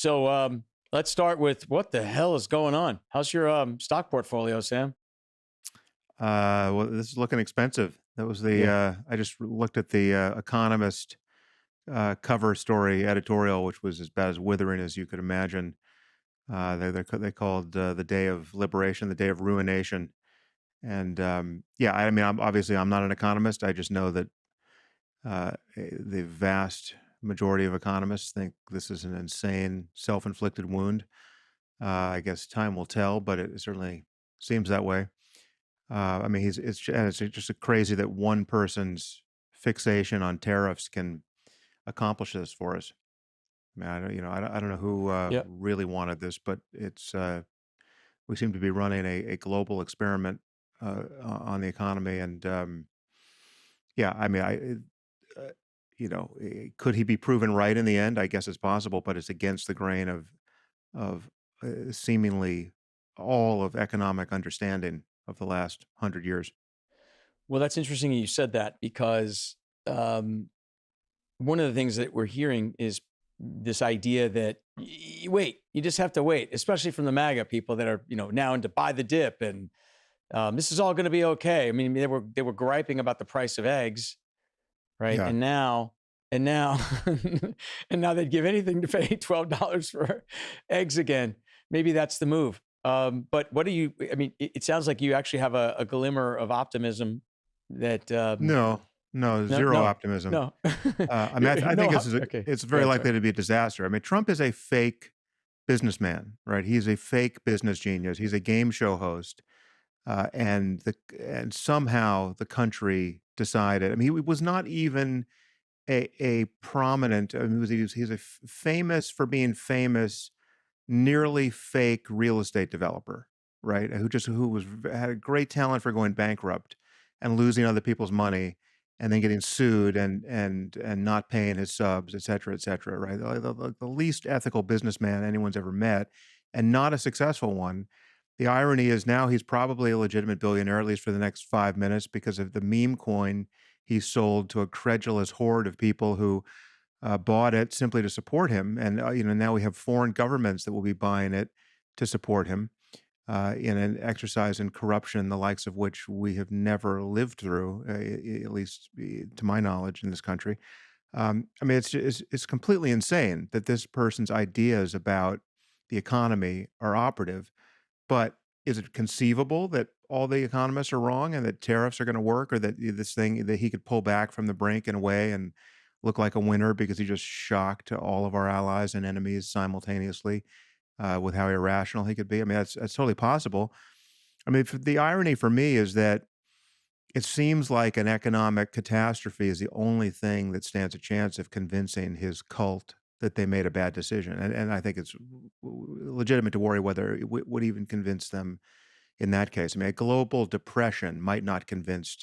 So let's start with what the hell is going on? How's your stock portfolio, Sam? Well, this is looking expensive. That was the Yeah. I just looked at the Economist cover story editorial, which was about as withering as you could imagine. They called the day of liberation, the day of ruination. And yeah, I mean, I'm not an economist. I just know that the vast majority of economists think this is an insane, self-inflicted wound. I guess time will tell, but it certainly seems that way. I mean, it's just crazy that one person's fixation on tariffs can accomplish this for us. I mean, I don't know who Yeah. really wanted this, but we seem to be running a global experiment on the economy, and yeah, I mean, could he be proven right in the end? I guess it's possible, but it's against the grain of seemingly all of economic understanding of the last 100 years. Well, that's interesting you said that because um, one of the things that we're hearing is this idea that wait, you just have to wait, especially from the MAGA people that are, now into buy the dip and this is all going to be okay. I mean, they were griping about the price of eggs, right? Yeah. And now, and now they'd give anything to pay $12 for eggs again. Maybe that's the move. But what do you? I mean, it sounds like you actually have a glimmer of optimism that No, no, no, zero no, optimism. no, I mean, I no. think Okay, it's go very ahead. likely Sorry. to be a disaster. I mean, Trump is a fake businessman, right? He's a fake business genius. He's a game show host, and somehow the country decided. I mean, he was not even a prominent. I mean, he's famous for being famous, nearly fake real estate developer, right? Had a great talent for going bankrupt and losing other people's money, and then getting sued and not paying his subs, et cetera, right? The least ethical businessman anyone's ever met, and not a successful one. The irony is now he's probably a legitimate billionaire, at least for the next 5 minutes, because of the meme coin he sold to a credulous horde of people who bought it simply to support him, and now we have foreign governments that will be buying it to support him in an exercise in corruption, the likes of which we have never lived through, at least to my knowledge, in this country. I mean, it's completely insane that this person's ideas about the economy are operative. But is it conceivable that all the economists are wrong and that tariffs are going to work, or that this thing that he could pull back from the brink in a way and look like a winner because he just shocked all of our allies and enemies simultaneously with how irrational he could be? I mean, that's totally possible. I mean, the irony for me is that it seems like an economic catastrophe is the only thing that stands a chance of convincing his cult that they made a bad decision, and I think it's legitimate to worry whether it would even convince them in that case. I mean, a global depression might not convince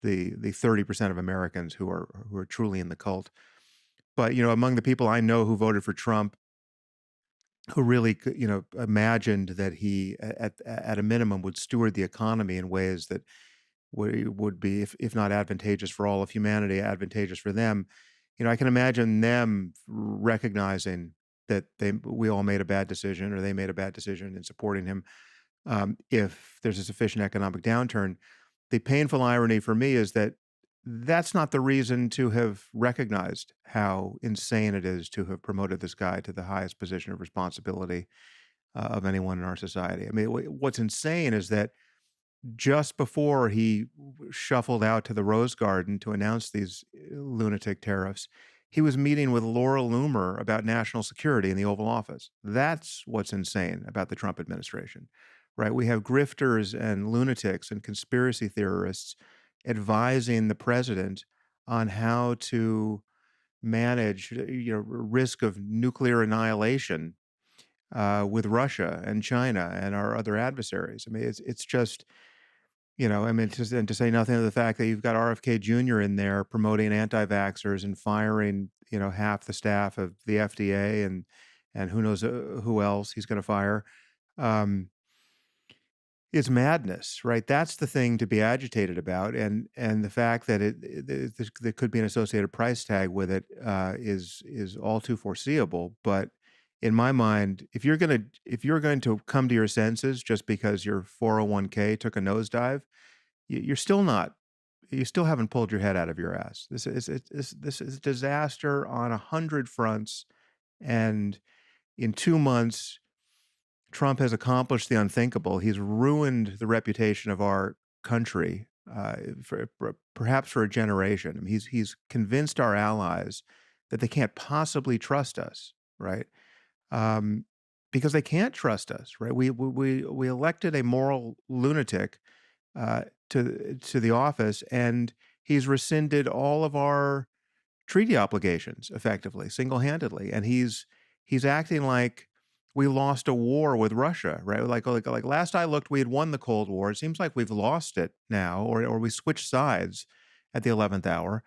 the 30% of Americans who are truly in the cult. But among the people I know who voted for Trump, who really imagined that he at a minimum would steward the economy in ways that would be, if not advantageous for all of humanity, advantageous for them. I can imagine them recognizing that we all made a bad decision, or they made a bad decision in supporting him. If there's a sufficient economic downturn, the painful irony for me is that that's not the reason to have recognized how insane it is to have promoted this guy to the highest position of responsibility of anyone in our society. I mean, what's insane is that just before he shuffled out to the Rose Garden to announce these lunatic tariffs, he was meeting with Laura Loomer about national security in the Oval Office. That's what's insane about the Trump administration, right? We have grifters and lunatics and conspiracy theorists advising the president on how to manage, risk of nuclear annihilation with Russia and China and our other adversaries. I mean, it's just I mean, and to say nothing of the fact that you've got RFK Jr. in there promoting anti-vaxxers and firing, half the staff of the FDA, and who knows who else he's going to fire. Um, it's madness, right? That's the thing to be agitated about, and the fact that there could be an associated price tag with it is all too foreseeable. But in my mind, if you're going to come to your senses just because your 401k took a nosedive, you're still not. You still haven't pulled your head out of your ass. This is disaster on 100 fronts, and in 2 months, Trump has accomplished the unthinkable. He's ruined the reputation of our country, perhaps for a generation. I mean, he's convinced our allies that they can't possibly trust us, right? Um, because they can't trust us, right? We elected a moral lunatic uh, to the office, and he's rescinded all of our treaty obligations effectively, single-handedly, and he's acting like we lost a war with Russia, right? Like last I looked, we had won the Cold War. It seems like we've lost it now, or we switched sides at the 11th hour,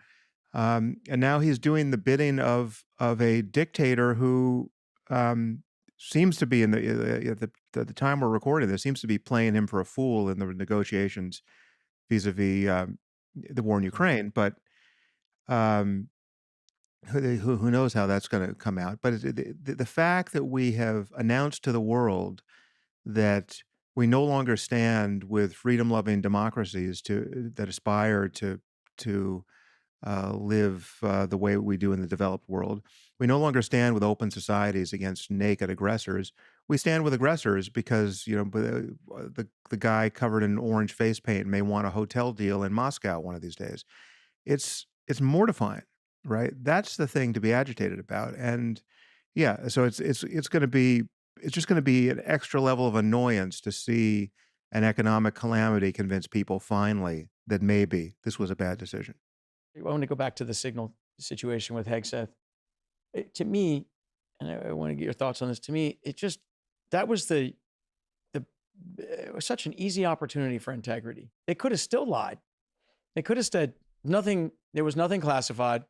and now he's doing the bidding of a dictator who um, seems to be at the time we're recording this seems to be playing him for a fool in the negotiations vis-a-vis the war in Ukraine, but. Um, who knows how that's going to come out? But the fact that we have announced to the world that we no longer stand with freedom-loving democracies that aspire to live the way we do in the developed world, we no longer stand with open societies against naked aggressors. We stand with aggressors because the guy covered in orange face paint may want a hotel deal in Moscow one of these days. It's mortifying, right? That's the thing to be agitated about. And yeah, so it's going to be it's just going to be an extra level of annoyance to see an economic calamity convince people finally that maybe this was a bad decision. I want to go back to the Signal situation with Hegseth. To me, and I want to get your thoughts on this. To me, that was it was such an easy opportunity for integrity. They could have still lied. They could have said nothing. There was nothing classified,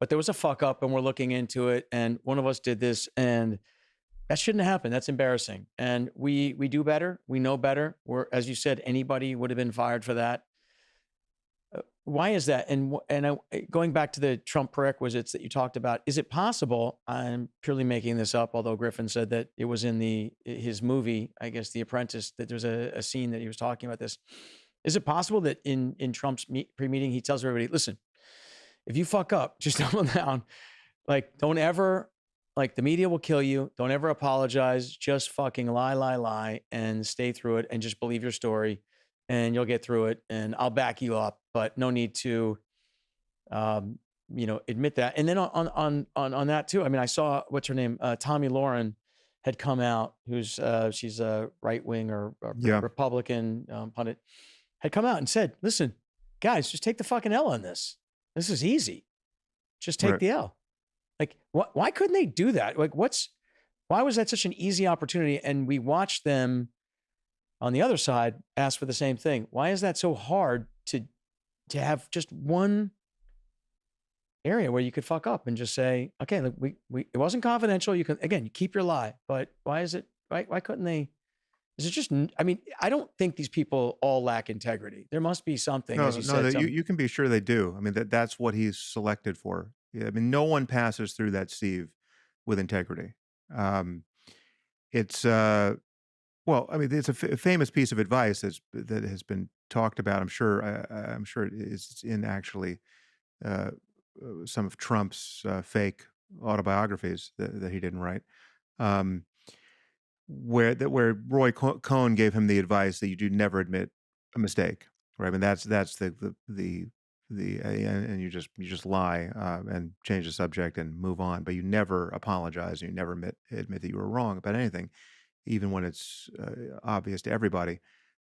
but there was a fuck up, and we're looking into it. And one of us did this, and that shouldn't have happened. That's embarrassing. And we do better. We know better. As you said, anybody would have been fired for that. Why is that? Going back to the Trump prerequisites that you talked about, is it possible? I'm purely making this up, although Griffin said that it was in his movie, I guess, The Apprentice, that there's a scene that he was talking about this. Is it possible that in Trump's pre-meeting, he tells everybody, listen, if you fuck up, just double down. Like, don't ever, like, the media will kill you. Don't ever apologize. Just fucking lie, and stay through it and just believe your story and you'll get through it. And I'll back you up, but no need to, admit that. And then on that too, I mean, I saw, what's her name? Tommy Lauren had come out, she's a right wing or Yeah, Republican pundit, had come out and said, listen, guys, just take the fucking L on this. This is easy. Just take right. the L. Like, why couldn't they do that? Like, why was that such an easy opportunity? And we watched them on the other side ask for the same thing. Why is that so hard to have just one area where you could fuck up and just say, okay, look, it wasn't confidential. You keep your lie, but why couldn't they? Is it just, I mean, I don't think these people all lack integrity. There must be something, as you said. You can be sure they do. I mean, that's what he's selected for. Yeah, I mean, no one passes through that sieve with integrity. Um, it's well, I mean, it's a famous piece of advice that has been talked about. I'm sure it's in actually uh, some of Trump's fake autobiographies that he didn't write. Um, where Roy Cohn gave him the advice that you do never admit a mistake, right? I mean, that's and you just lie and change the subject and move on, but you never apologize and you never admit that you were wrong about anything, even when it's obvious to everybody.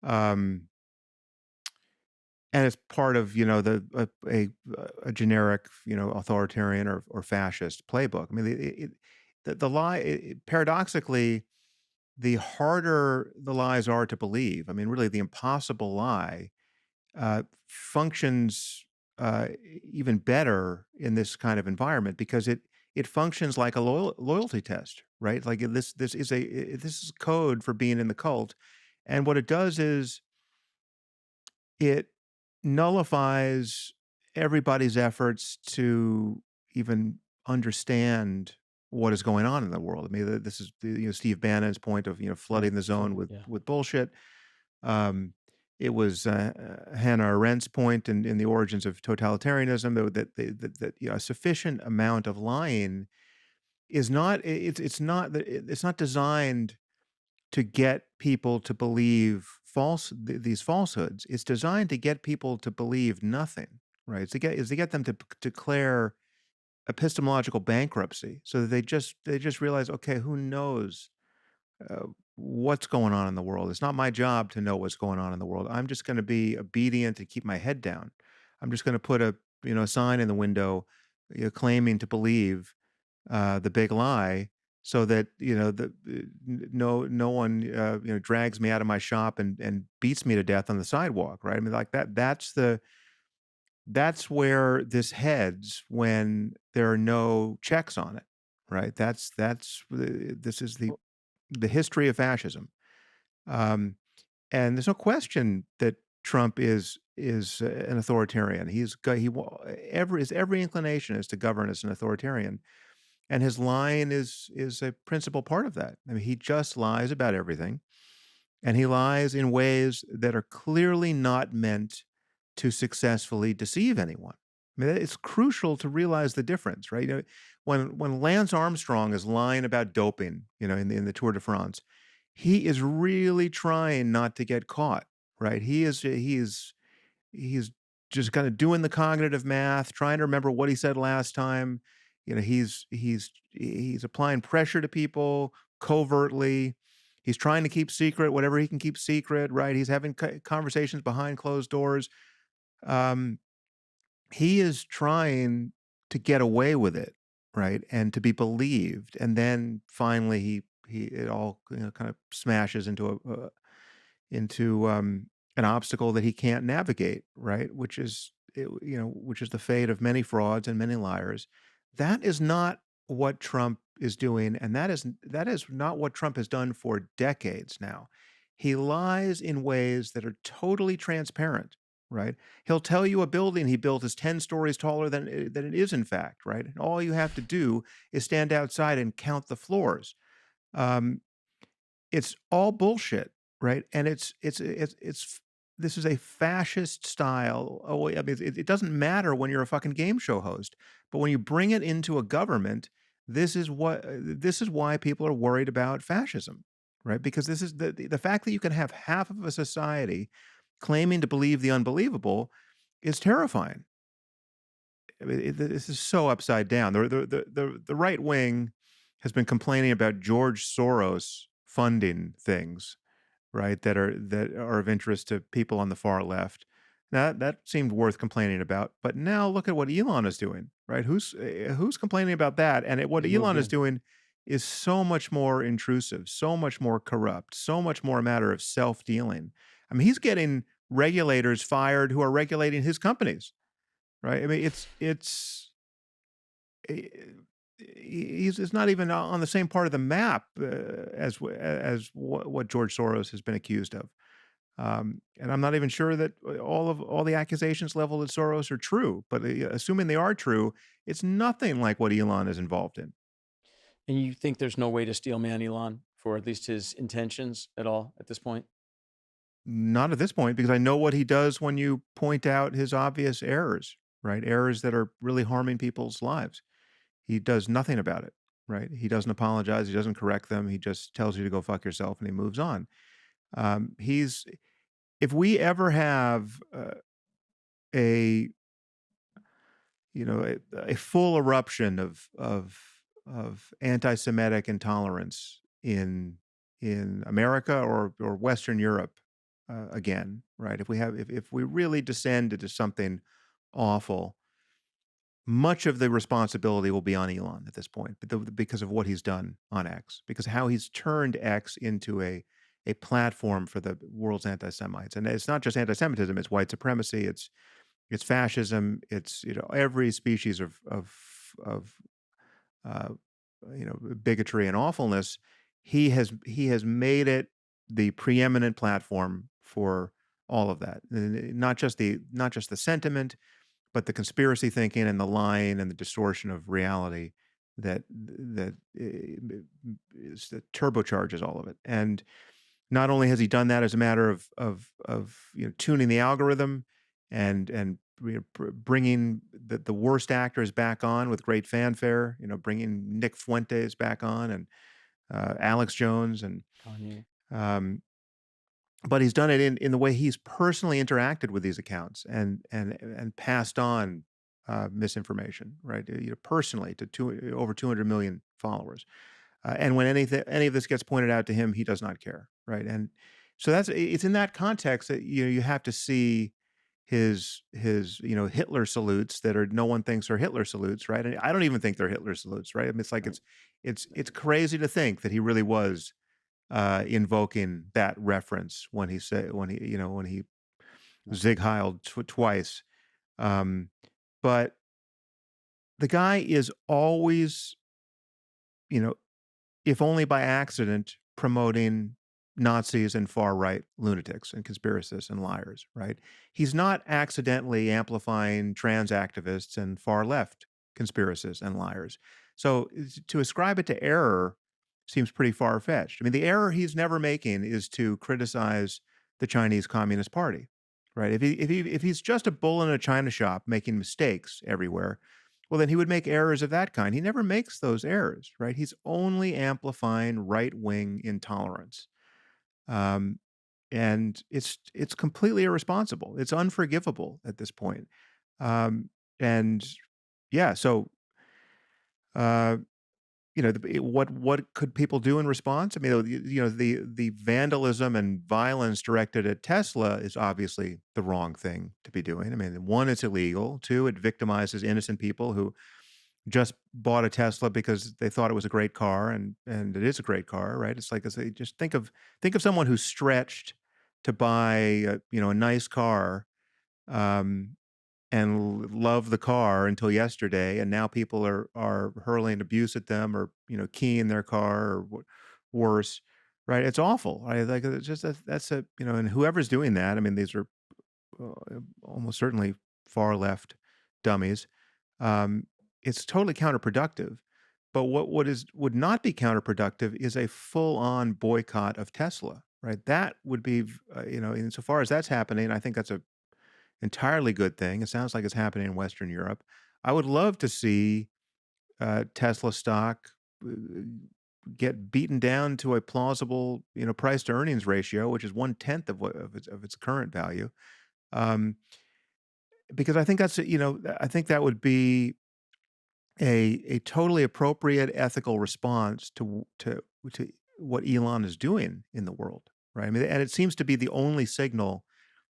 Um, and it's part of a generic authoritarian or fascist playbook. I mean, the lie paradoxically, the harder the lies are to believe, I mean, really, the impossible lie functions even better in this kind of environment because it functions like a loyalty test, right? Like this is code for being in the cult, and what it does is it nullifies everybody's efforts to even understand what is going on in the world. I mean, this is Steve Bannon's point of Right. flooding the zone Flooding. with Yeah. bullshit. Um, it was Hannah Arendt's point in the origins of totalitarianism that a sufficient amount of lying is not it's not designed to get people to believe these falsehoods. It's designed to get people to believe nothing, right? It's to get them to declare epistemological bankruptcy, so that they just realize, okay, who knows uh, what's going on in the world? It's not my job to know what's going on in the world. I'm just going to be obedient and keep my head down. I'm just going to put a sign in the window, claiming to believe the big lie, so that no one drags me out of my shop and beats me to death on the sidewalk, right? I mean, like that. That's where this heads when there are no checks on it, right? This is Well, the history of fascism, um, and there's no question that Trump is an authoritarian. His every inclination is to govern as an authoritarian, and his lying is a principal part of that. I mean, he just lies about everything, and he lies in ways that are clearly not meant to successfully deceive anyone. I mean, it's crucial to realize the difference, right? When Lance Armstrong is lying about doping, in the Tour de France, he is really trying not to get caught, right? He's just kind of doing the cognitive math, trying to remember what he said last time. He's applying pressure to people covertly. He's trying to keep secret whatever he can keep secret, right? He's having conversations behind closed doors. Um, he is trying to get away with it, right, and to be believed. And then finally, he it all kind of smashes into an obstacle that he can't navigate, right? Which is the fate of many frauds and many liars. That is not what Trump is doing, and that is not what Trump has done for decades now. He lies in ways that are totally transparent, right? He'll tell you a building he built is 10 stories taller than it is in fact, right? And all you have to do is stand outside and count the floors. Um, it's all bullshit, right? And this is a fascist style. Oh, I mean, it doesn't matter when you're a fucking game show host, but when you bring it into a government, this is why people are worried about fascism, right? Because this is the fact that you can have half of a society claiming to believe the unbelievable is terrifying. I mean, this is so upside down. The right wing has been complaining about George Soros funding things, right, that are of interest to people on the far left. Now, that seemed worth complaining about, but now look at what Elon is doing, right? Who's complaining about that? And what he moved Elon is in. doing is so much more intrusive, so much more corrupt, so much more a matter of self-dealing. I mean, he's getting regulators fired who are regulating his companies, right? I mean, eh, he's not even on the same part of the map as what George Soros has been accused of. And I'm not even sure that all the accusations leveled at Soros are true. But assuming they are true, it's nothing like what Elon is involved in. And you think there's no way to steel man Elon for at least his intentions at all at this point? Not at this point, because I know what he does when you point out his obvious errors, right? Errors that are really harming people's lives. He does nothing about it, right? He doesn't apologize. He doesn't correct them. He just tells you to go fuck yourself and he moves on. He's If we ever have a a full eruption of anti-Semitic intolerance in America or Western Europe again, right? If we really descend into something awful, much of the responsibility will be on Elon at this point, because of what he's done on X, because how he's turned X into a platform for the world's anti-Semites, and it's not just anti-Semitism; it's white supremacy, it's fascism, it's every species of uh, bigotry and awfulness. He has made it the preeminent platform for all of that, and not just the sentiment, but the conspiracy thinking and the lying and the distortion of reality. that turbocharges all of it. And not only has he done that as a matter of tuning the algorithm and bringing the worst actors back on with great fanfare, bringing Nick Fuentes back on and Alex Jones and Kanye. but he's done it in the way he's personally interacted with these accounts and passed on misinformation, right? Personally to over 200 million followers. And when any of this gets pointed out to him, he does not care, right? And so it's in that context that you have to see his Hitler salutes that no one thinks are Hitler salutes, right? And I don't even think they're Hitler salutes, right? I mean, it's like it's crazy to think that he really was invoking that reference when he Zig Heiled twice. But the guy is always, if only by accident, promoting Nazis and far-right lunatics and conspiracists and liars, right? He's not accidentally amplifying trans activists and far-left conspiracists and liars. So to ascribe it to error seems pretty far-fetched. I mean, the error he's never making is to criticize the Chinese Communist Party, right? If he's just a bull in a china shop making mistakes everywhere, well, then he would make errors of that kind. He never makes those errors, right? He's only amplifying right-wing intolerance. And it's completely irresponsible. It's unforgivable at this point. And yeah, so what could people do in response? I mean, the vandalism and violence directed at Tesla is obviously the wrong thing to be doing. I mean, one, it's illegal. Two, it victimizes innocent people who just bought a Tesla because they thought it was a great car, and it is a great car, right? It's like, just think of someone who's stretched to buy a nice car, and love the car until yesterday, and now people are hurling abuse at them or keying their car or worse, right? It's awful, right? Like, it's just that's and whoever's doing that, I mean, these are almost certainly far left dummies. It's totally counterproductive. But what would not be counterproductive is a full-on boycott of Tesla, right? That would be, insofar as that's happening, I think that's a entirely good thing. It sounds like it's happening in Western Europe. I would love to see Tesla stock get beaten down to a plausible, price to earnings ratio, which is 1/10 of its current value, because I think I think that would be a totally appropriate ethical response to what Elon is doing in the world, right? I mean, and it seems to be the only signal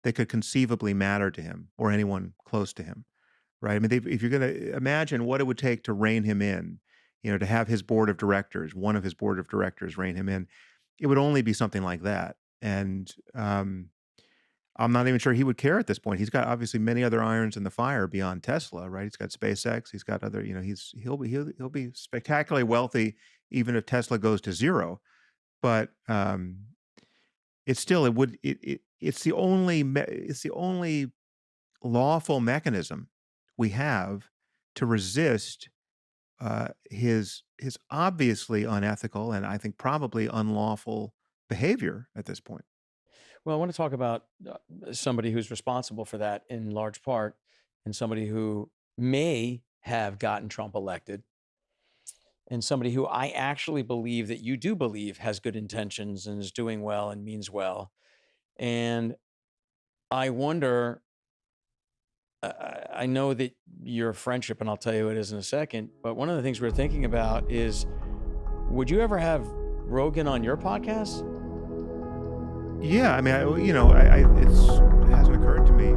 that could conceivably matter to him or anyone close to him, right? I mean, if you're going to imagine what it would take to rein him in, to have his board of directors, one of his board of directors rein him in, it would only be something like that. And I'm not even sure he would care at this point. He's got obviously many other irons in the fire beyond Tesla, right? He's got SpaceX. He's got other, he'll be spectacularly wealthy even if Tesla goes to zero. But it's the only lawful mechanism we have to resist his obviously unethical and I think probably unlawful behavior at this point. Well, I want to talk about somebody who's responsible for that in large part, and somebody who may have gotten Trump elected, and somebody who I actually believe that you do believe has good intentions and is doing well and means well. And I wonder, I know that your friendship, and I'll tell you what it is in a second, but one of the things we're thinking about is, would you ever have Rogan on your podcast? Yeah, I mean, it hasn't occurred to me